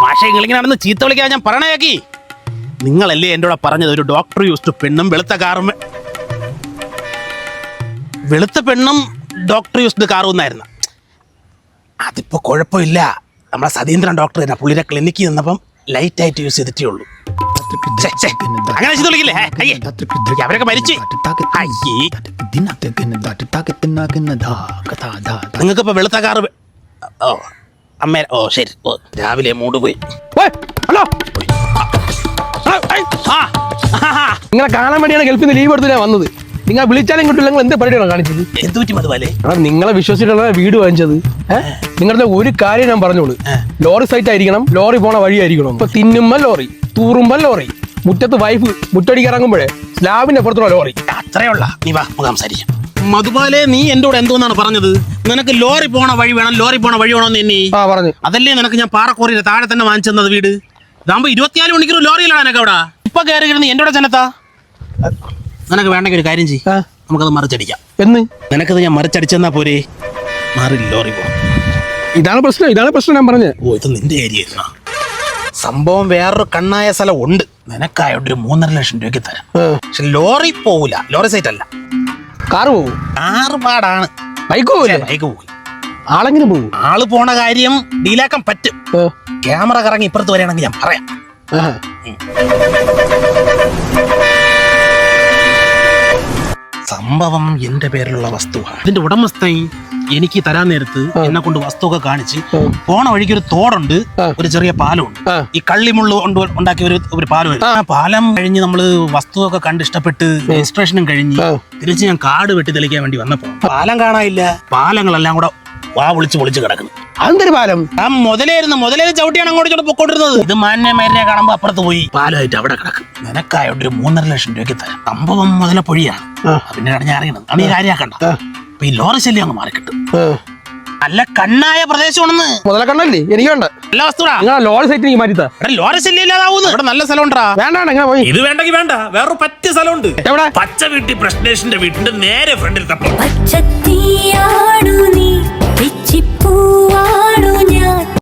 മാഷെ നിങ്ങളിങ്ങനെ നടന്ന് ചീത്ത വിളിക്കാൻ ഞാൻ പറയണേക്കി. നിങ്ങളല്ലേ എൻ്റെ കൂടെ പറഞ്ഞത് ഒരു ഡോക്ടർ യൂസ്ഡ് പെണ്ണും വെളുത്ത പെണ്ണും ഡോക്ടർ യൂസ്ഡ് കാറും എന്നായിരുന്നു. അതിപ്പോ കുഴപ്പമില്ല. നമ്മളെ സതീന്ദ്രൻ ഡോക്ടർ തന്നെ പുള്ളിയുടെ ക്ലിനിക്കിൽ നിന്നപ്പം ലൈറ്റ് ആയിട്ട് യൂസ് ചെയ്തിട്ടേ ഉള്ളൂ. അങ്ങനെ ചീത്ത വിളിക്കില്ലേ? അവരൊക്കെ മരിച്ചു. നിങ്ങൾക്കിപ്പോ വെളുത്ത കാറ് ഓ അമ്മ ഓ ശരി ഓ രാവിലെ മൂട് പോയി. ഹലോ, നിങ്ങളെ കാണാൻ വേണ്ടിയാണ് ഗൾഫിൽ നിന്ന് ലീവ് എടുത്തില്ല വന്നത്. നിങ്ങൾ വിളിച്ചാലും കിട്ടില്ലെങ്കിൽ എന്ത് പരിപാടിയാണ് കാണിച്ചത്? എന്ത് പറ്റി മധുവാലേ? നിങ്ങളെ വിശ്വസിച്ചിട്ടാണ് വീട് വാങ്ങിച്ചത്. നിങ്ങളുടെ ഒരു കാര്യം ഞാൻ പറഞ്ഞോളൂ, ലോറി സൈറ്റ് ആയിരിക്കണം, ലോറി പോണ വഴിയായിരിക്കണം. ഇപ്പൊ തിന്നുമ്പോ ലോറി, തൂറുമ്പോ ലോറി, മുറ്റത്ത് വൈഫ് മുറ്റടിക്ക് ഇറങ്ങുമ്പോഴേ സ്ലാബിന്റെ അപ്പുറത്തുള്ള ലോറി. അത്രയുള്ള നീ വാ നമുക്ക് സംസാരിക്കാം. മധുബാലെ നീ എന്റെ കൂടെ എന്തോന്നാണ് പറഞ്ഞത്? നിനക്ക് ലോറി പോണ വഴി വേണം, ലോറി പോണ വഴി വേണമെന്ന് എന്നെ പറഞ്ഞു. അതല്ലേ നിനക്ക് ഞാൻ പാറക്കോറിയുടെ താഴെ തന്നെ വാങ്ങിച്ചെന്നത് വീട്. ഇതാകുമ്പോ 24 മണിക്കൂർ ലോറിയിലാണ് എനക്ക് അവിടെ. ഇപ്പൊ കയറി കിടന്ന് എന്റെ കൂടെ ചെന്നത്താ. നിനക്ക് വേണ്ടെങ്കിൽ ഒരു കാര്യം ചെയ്യും, നമുക്കത് മറിച്ചടിക്കാം. എന്ന് നിനക്കത് ഞാൻ മറിച്ചടിച്ചെന്നാ പോരെ, മാറി ലോറി പോണം. ഇതാണ് പ്രശ്നം ഞാൻ പറഞ്ഞത്. ഓ ഇത് നിന്റെ ഏരിയ സംഭവം. വേറൊരു കണ്ണായ സ്ഥലം ഉണ്ട്, നിനക്കായോണ്ട് ഒരു 3.5 ലക്ഷം രൂപയ്ക്ക് തരാം. പക്ഷെ ലോറി പോവില്ല, ലോറി സൈറ്റ് അല്ല. കാറ് പോകും, കാറ് പാടാണ്. ബൈക്ക് പോവില്ല, ബൈക്ക് പോയി. ആളെങ്കിലും പോകും. ആള് പോണ കാര്യം ഡീലാക്കാൻ പറ്റും. ക്യാമറ കറങ്ങി ഇപ്പുറത്ത് വരികയാണെങ്കിൽ ഞാൻ പറയാം. സംഭവം എന്റെ പേരിലുള്ള വസ്തുവാണ്. ഇതിന്റെ ഉടമസ്ഥൻ എനിക്ക് തരാൻ നേരത്ത് എന്നെ കൊണ്ട് വസ്തുവൊക്കെ കാണിച്ച് പോണ വഴിക്ക് ഒരു തോടുണ്ട്, ഒരു ചെറിയ പാലമുണ്ട്. ഈ കള്ളിമുള്ളു കൊണ്ട് ഉണ്ടാക്കിയ ഒരു പാലം. ആ പാലം കഴിഞ്ഞ് നമ്മള് വസ്തുവൊക്കെ കണ്ട് ഇഷ്ടപ്പെട്ട് രജിസ്ട്രേഷനും കഴിഞ്ഞ് തിരിച്ച് ഞാൻ കാട് വെട്ടി തെളിക്കാൻ വേണ്ടി വന്നപ്പോ പാലം കാണാനില്ല. പാലങ്ങളെല്ലാം കൂടെ വാ വിളിച്ച് കിടക്കുന്നു. അതൊരു പാലം. ആ മുതലേര് ചവിട്ടിയാണ് അങ്ങോട്ട് പോകുകൊണ്ടിരുന്നത്. ഇത് മാന്യമേരനെ കാണുമ്പോ അപ്പുറത്ത് പോയി പാലമായിട്ട് അവിടെ കിടക്കും. നിനക്കായോണ്ട് ഒരു 3.5 ലക്ഷം രൂപയ്ക്ക് തരാം. സംഭവം മുതലപ്പൊഴിയാണ്. പിന്നെയാണ് ഞാൻ അറിയണത്. അന്ന് ഈ കാര്യമാക്കണ്ട. അപ്പൊ ഈ ലോറി ശല്യം അങ്ങ് മാറിക്കിട്ടും. നല്ല കണ്ണായ പ്രദേശമാണെന്ന്. മുതലക്കണ്ണല്ലേ എനിക്ക് വേണ്ട. നല്ല വസ്തുടാ. ലോറി സൈറ്റ് എനിക്ക് മാറ്റിത്താ. ലോറി ശല്യം ഇല്ലാതാവുന്നു. ഇവിടെ നല്ല സ്ഥലം ഉണ്ടാ. വേണ്ട പോയി. ഇത് വേണ്ടെങ്കിൽ വേണ്ട, വേറൊരു പറ്റിയ സ്ഥലമുണ്ട്. എവിടെ? പച്ച വീട്ടിൽ പ്രശ്നേഷിന്റെ വീട്ടിന്റെ നേരെ ഫ്രണ്ടിൽ തപ്പം. പച്ചത്തിയാടു നീ പിച്ചിപ്പൂവാ